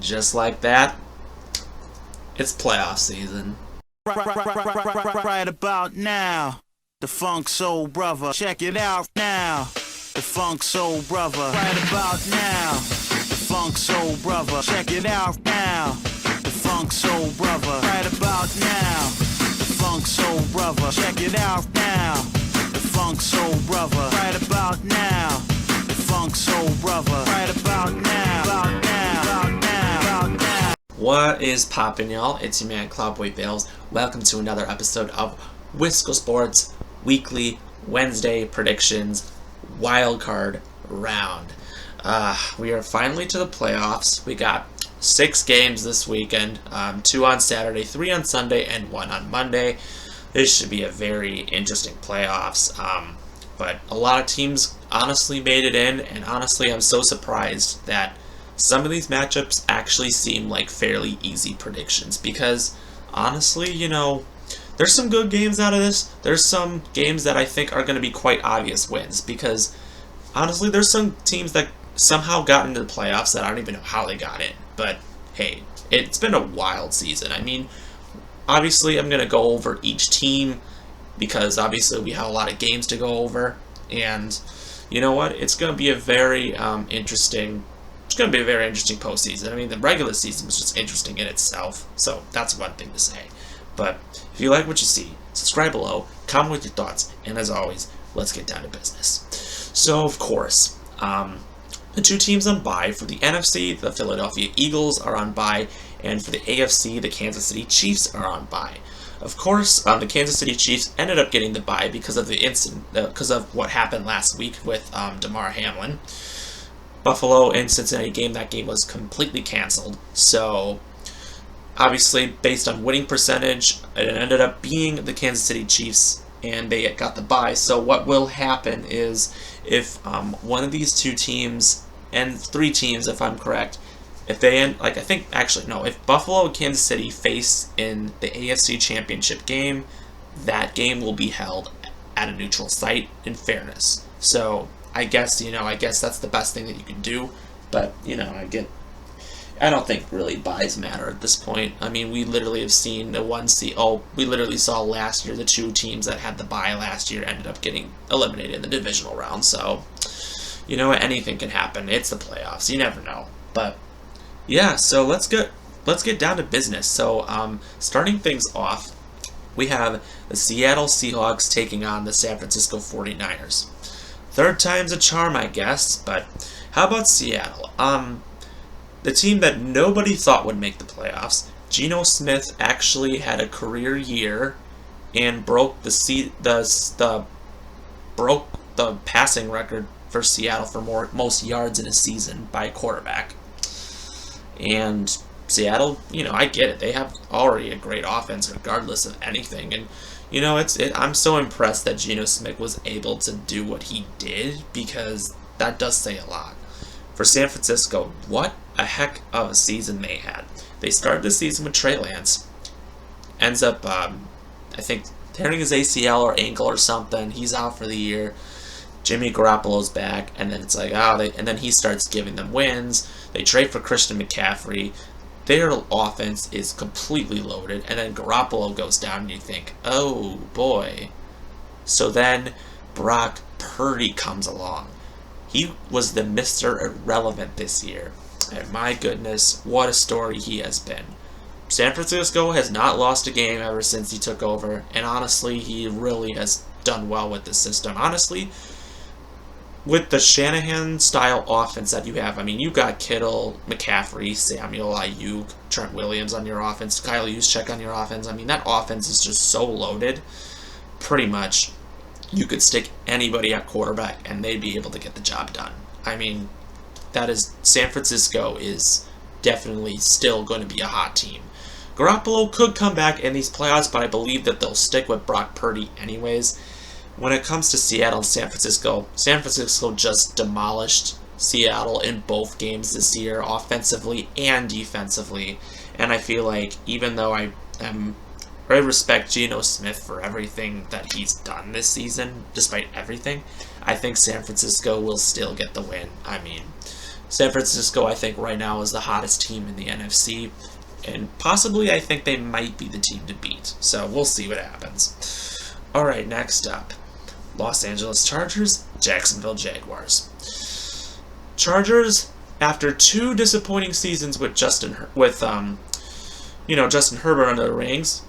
just like that, it's playoff season. Right about now, the Funk Soul Brother. Check it out now, the Funk Soul Brother. Right about now, the Funk Soul Brother. Check it out now, the Funk Soul Brother. Right about now, the Funk Soul Brother. Check it out now, the Funk Soul Brother. Right about now, the Funk Soul Brother. Right about now, about now, about now, about now. What is poppin', y'all? It's your man Cowboy Bales. Welcome to another episode of Wisco Sports Weekly Wednesday Predictions Wildcard Round. We are finally to the playoffs. We got 6 games this weekend, 2 on Saturday, 3 on Sunday, and 1 on Monday. This should be a very interesting playoffs. But a lot of teams honestly made it in, and honestly I'm so surprised that some of these matchups actually seem like fairly easy predictions because honestly, there's some good games out of this. There's some games that I think are going to be quite obvious wins because honestly, there's some teams that somehow got into the playoffs that I don't even know how they got in. But hey, it's been a wild season. I mean, obviously I'm going to go over each team because obviously we have a lot of games to go over, and you know what? It's going to be a very interesting postseason. I mean, the regular season was just interesting in itself, so that's one thing to say. But if you like what you see, subscribe below, comment with your thoughts, and as always, let's get down to business. So, of course, the 2 teams on bye for the NFC, the Philadelphia Eagles are on bye, and for the AFC, the Kansas City Chiefs are on bye. Of course, the Kansas City Chiefs ended up getting the bye because of the incident, because of what happened last week with Damar Hamlin. Buffalo and Cincinnati game, that game was completely canceled. So, obviously, based on winning percentage, it ended up being the Kansas City Chiefs, and they got the bye. So, what will happen is if one of these 2 teams, and 3 teams, if I'm correct, if they end, if Buffalo and Kansas City face in the AFC Championship game, that game will be held at a neutral site in fairness. So, I guess that's the best thing that you can do, but, I don't think really buys matter at this point. I mean, we literally have seen we literally saw last year the 2 teams that had the bye last year ended up getting eliminated in the divisional round, so, anything can happen. It's the playoffs, you never know, but, yeah, so let's get down to business. So, starting things off, we have the Seattle Seahawks taking on the San Francisco 49ers. Third time's a charm, I guess, but how about Seattle? The team that nobody thought would make the playoffs. Geno Smith actually had a career year and broke the passing record for Seattle for most yards in a season by a quarterback. And Seattle, I get it. They have already a great offense regardless of anything, and I'm so impressed that Geno Smith was able to do what he did because that does say a lot. For San Francisco, what a heck of a season they had. They started the season with Trey Lance. Ends up, I think, tearing his ACL or ankle or something. He's out for the year. Jimmy Garoppolo's back, and then it's like, and then he starts giving them wins. They trade for Christian McCaffrey. Their offense is completely loaded, and then Garoppolo goes down, and you think, oh boy. So then Brock Purdy comes along. He was the Mr. Irrelevant this year, and my goodness, what a story he has been. San Francisco has not lost a game ever since he took over, and honestly, he really has done well with the system. Honestly, with the Shanahan-style offense that you have, I mean, you got Kittle, McCaffrey, Samuel, Ayuk, Trent Williams on your offense, Kyle Juszczyk on your offense. I mean, that offense is just so loaded. Pretty much, you could stick anybody at quarterback, and they'd be able to get the job done. I mean, San Francisco is definitely still going to be a hot team. Garoppolo could come back in these playoffs, but I believe that they'll stick with Brock Purdy anyways. When it comes to Seattle and San Francisco just demolished Seattle in both games this year, offensively and defensively. And I feel like even though I respect Geno Smith for everything that he's done this season, despite everything, I think San Francisco will still get the win. I mean, San Francisco, I think, right now is the hottest team in the NFC. And possibly, I think they might be the team to beat. So we'll see what happens. All right, next up. Los Angeles Chargers, Jacksonville Jaguars. Chargers, after 2 disappointing seasons with Justin Herbert under the rings,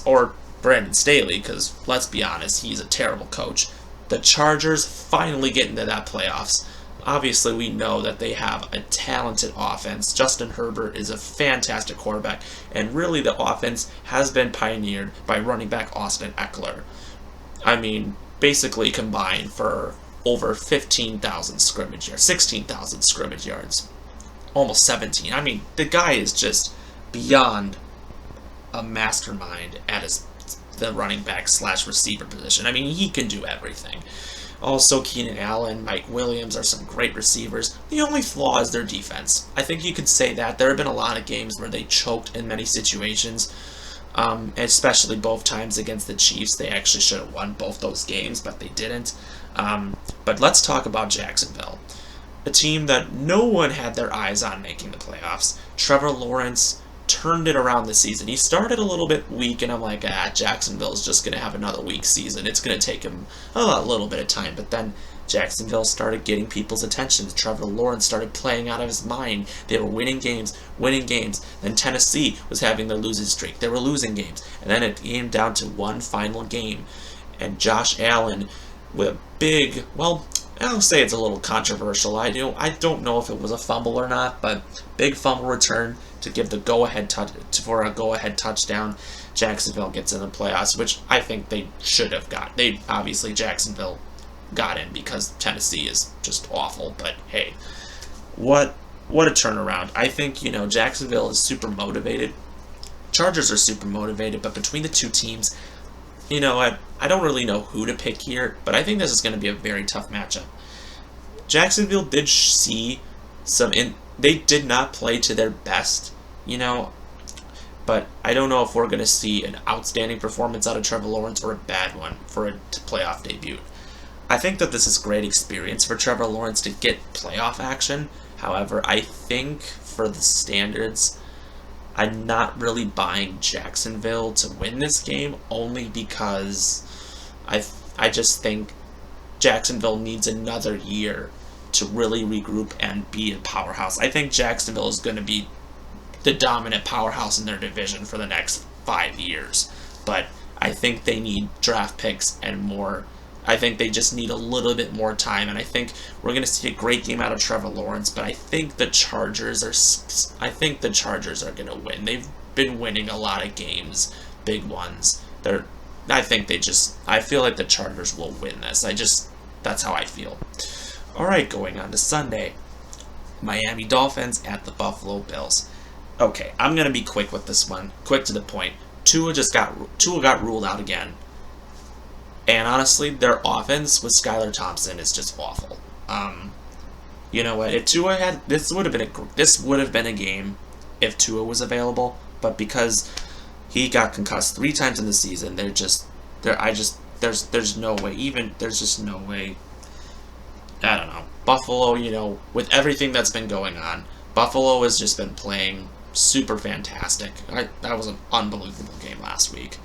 or Brandon Staley, because let's be honest, he's a terrible coach. The Chargers finally get into that playoffs. Obviously, we know that they have a talented offense. Justin Herbert is a fantastic quarterback, and really the offense has been pioneered by running back Austin Eckler. I mean, basically combined for over 15,000 scrimmage yards, 16,000 scrimmage yards, almost 17. I mean, the guy is just beyond a mastermind at the running back / receiver position. I mean, he can do everything. Also, Keenan Allen, Mike Williams are some great receivers. The only flaw is their defense. I think you could say that. There have been a lot of games where they choked in many situations, especially both times against the Chiefs. They actually should have won both those games, but they didn't. But let's talk about Jacksonville, a team that no one had their eyes on making the playoffs. Trevor Lawrence turned it around this season. He started a little bit weak, and I'm like, Jacksonville's just going to have another weak season. It's going to take him a little bit of time. But then Jacksonville started getting people's attention. Trevor Lawrence started playing out of his mind. They were winning games. Then Tennessee was having their losing streak. They were losing games. And then it came down to one final game. And Josh Allen, with a big, I'll say it's a little controversial. I don't know if it was a fumble or not, but big fumble return to give the go-ahead touchdown. Jacksonville gets in the playoffs, which I think they should have got. Jacksonville got in because Tennessee is just awful. But hey, what a turnaround! I think Jacksonville is super motivated. Chargers are super motivated, but between the two teams, I don't really know who to pick here, but I think this is going to be a very tough matchup. Jacksonville did see they did not play to their best, but I don't know if we're going to see an outstanding performance out of Trevor Lawrence or a bad one for a playoff debut. I think that this is great experience for Trevor Lawrence to get playoff action. However, I think for the standards, I'm not really buying Jacksonville to win this game, only because I just think Jacksonville needs another year to really regroup and be a powerhouse. I think Jacksonville is going to be the dominant powerhouse in their division for the next 5 years. But I think they need draft picks and more. I think they just need a little bit more time, and I think we're going to see a great game out of Trevor Lawrence, but I think the Chargers are going to win. They've been winning a lot of games, big ones. I feel like the Chargers will win this. That's how I feel. All right, going on to Sunday. Miami Dolphins at the Buffalo Bills. Okay, I'm going to be quick with this one. Quick to the point. Tua got ruled out again. And honestly, their offense with Skylar Thompson is just awful. You know what? If Tua had this would have been a game if Tua was available, but because he got concussed 3 times in the season, there's just no way. I don't know. Buffalo, with everything that's been going on, Buffalo has just been playing super fantastic. That was an unbelievable game last week.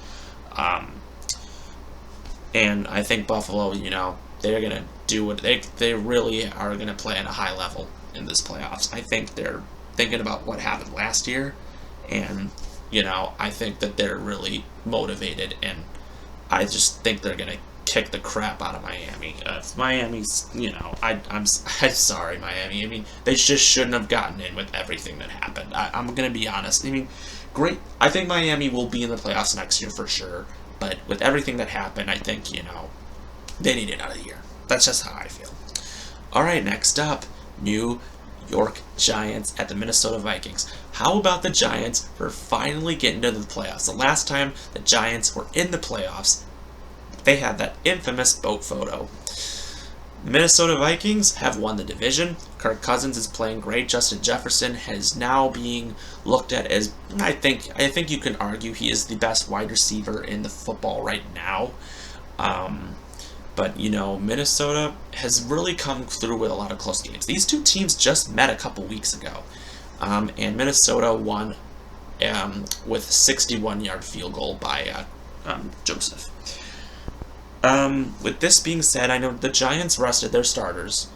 And I think Buffalo, they're going to do what they really are going to play at a high level in this playoffs. I think they're thinking about what happened last year, and, I think that they're really motivated, and I just think they're going to kick the crap out of Miami. Miami's, I'm sorry, Miami. I mean, they just shouldn't have gotten in with everything that happened. I'm going to be honest. I mean, great. I think Miami will be in the playoffs next year for sure. But with everything that happened, I think, they need it out of the year. That's just how I feel. All right, next up, New York Giants at the Minnesota Vikings. How about the Giants for finally getting to the playoffs? The last time the Giants were in the playoffs, they had that infamous boat photo. The Minnesota Vikings have won the division. Kirk Cousins is playing great. Justin Jefferson is now being looked at as, I think you can argue he is the best wide receiver in the football right now. But, Minnesota has really come through with a lot of close games. These two teams just met a couple weeks ago. And Minnesota won with a 61-yard field goal by Joseph. With this being said, I know the Giants rested their starters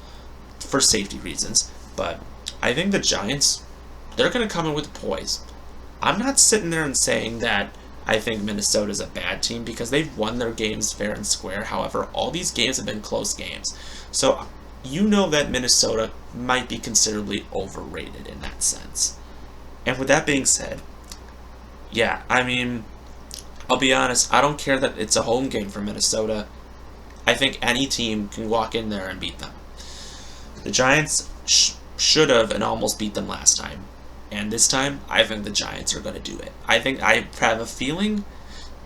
for safety reasons, but I think the Giants, they're going to come in with poise. I'm not sitting there and saying that I think Minnesota's a bad team because they've won their games fair and square. However, all these games have been close games. So that Minnesota might be considerably overrated in that sense. And with that being said, yeah, I'll be honest, I don't care that it's a home game for Minnesota. I think any team can walk in there and beat them. The Giants should have and almost beat them last time. And this time, I think the Giants are going to do it. I have a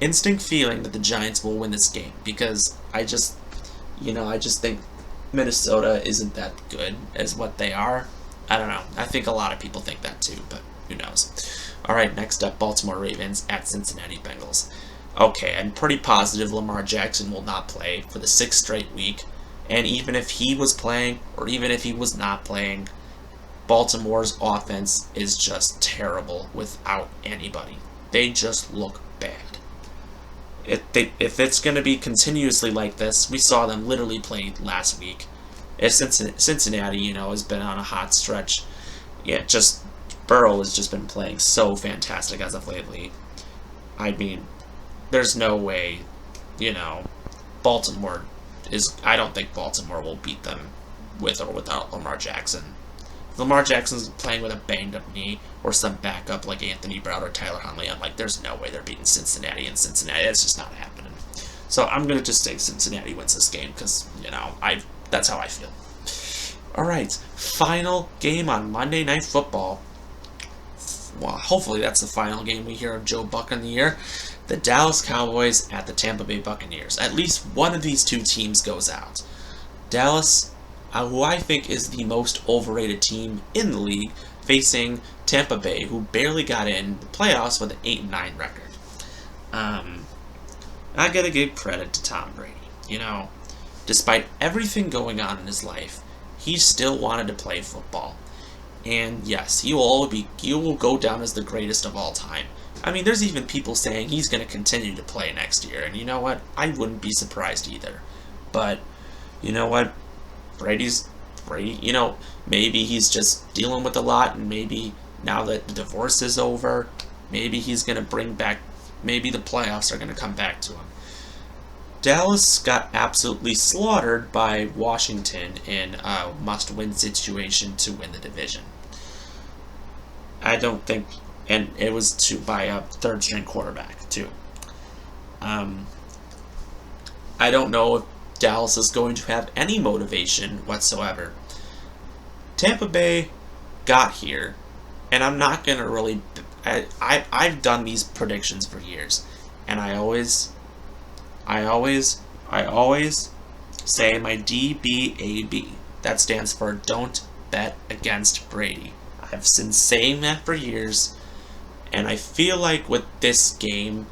instinct feeling that the Giants will win this game because I just think Minnesota isn't that good as what they are. I don't know. I think a lot of people think that too, but who knows. All right, next up, Baltimore Ravens at Cincinnati Bengals. Okay, I'm pretty positive Lamar Jackson will not play for the 6th straight week. And even if he was playing, or even if he was not playing, Baltimore's offense is just terrible without anybody. They just look bad. If it's going to be continuously like this, we saw them literally play last week. If Cincinnati, has been on a hot stretch. Yeah, Burrow has just been playing so fantastic as of lately. There's no way, Baltimore I don't think Baltimore will beat them with or without Lamar Jackson. If Lamar Jackson's playing with a banged up knee or some backup like Anthony Brown or Tyler Huntley, I'm like, there's no way they're beating Cincinnati in Cincinnati. That's just not happening. So I'm going to just say Cincinnati wins this game because, that's how I feel. All right, final game on Monday Night Football. Well, hopefully that's the final game we hear of Joe Buck in the year. The Dallas Cowboys at the Tampa Bay Buccaneers. At least one of these two teams goes out. Dallas, who I think is the most overrated team in the league, facing Tampa Bay, who barely got in the playoffs with an 8-9 record. I gotta give credit to Tom Brady. Despite everything going on in his life, he still wanted to play football. And yes, he will go down as the greatest of all time. There's even people saying he's going to continue to play next year. And you know what? I wouldn't be surprised either. But, you know what? Brady, maybe he's just dealing with a lot. And maybe now that the divorce is over, maybe he's going to maybe the playoffs are going to come back to him. Dallas got absolutely slaughtered by Washington in a must-win situation to win the division. And it was by a third-string quarterback, too. I don't know if Dallas is going to have any motivation whatsoever. Tampa Bay got here, and I'm not going to really... I've done these predictions for years, and I always say my DBAB. That stands for Don't Bet Against Brady. I've been saying that for years, and I feel like with this game,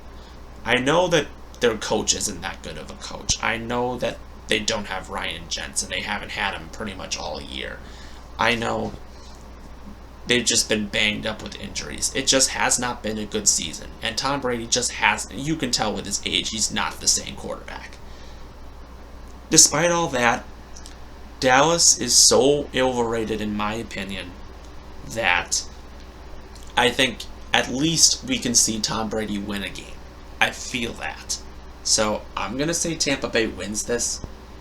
I know that their coach isn't that good of a coach. I know that they don't have Ryan Jensen. They haven't had him pretty much all year. I know they've just been banged up with injuries. It just has not been a good season. And Tom Brady you can tell with his age, he's not the same quarterback. Despite all that, Dallas is so overrated in my opinion that I think at least we can see Tom Brady win a game. I feel that. So I'm going to say Tampa Bay wins this.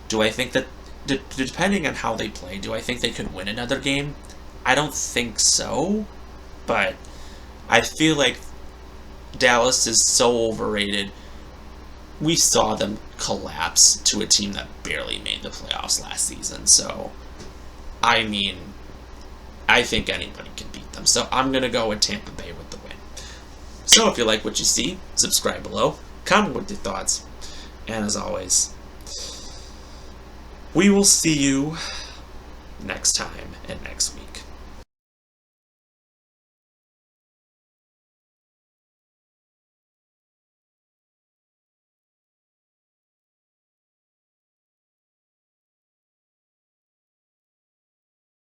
Do I think that, depending on how they play, do I think they could win another game? I don't think so, but I feel like Dallas is so overrated. We saw them collapse to a team that barely made the playoffs last season, so I think anybody can beat them. So I'm going to go with Tampa Bay with the win. So if you like what you see, subscribe below, comment with your thoughts, and as always, we will see you next time and next week.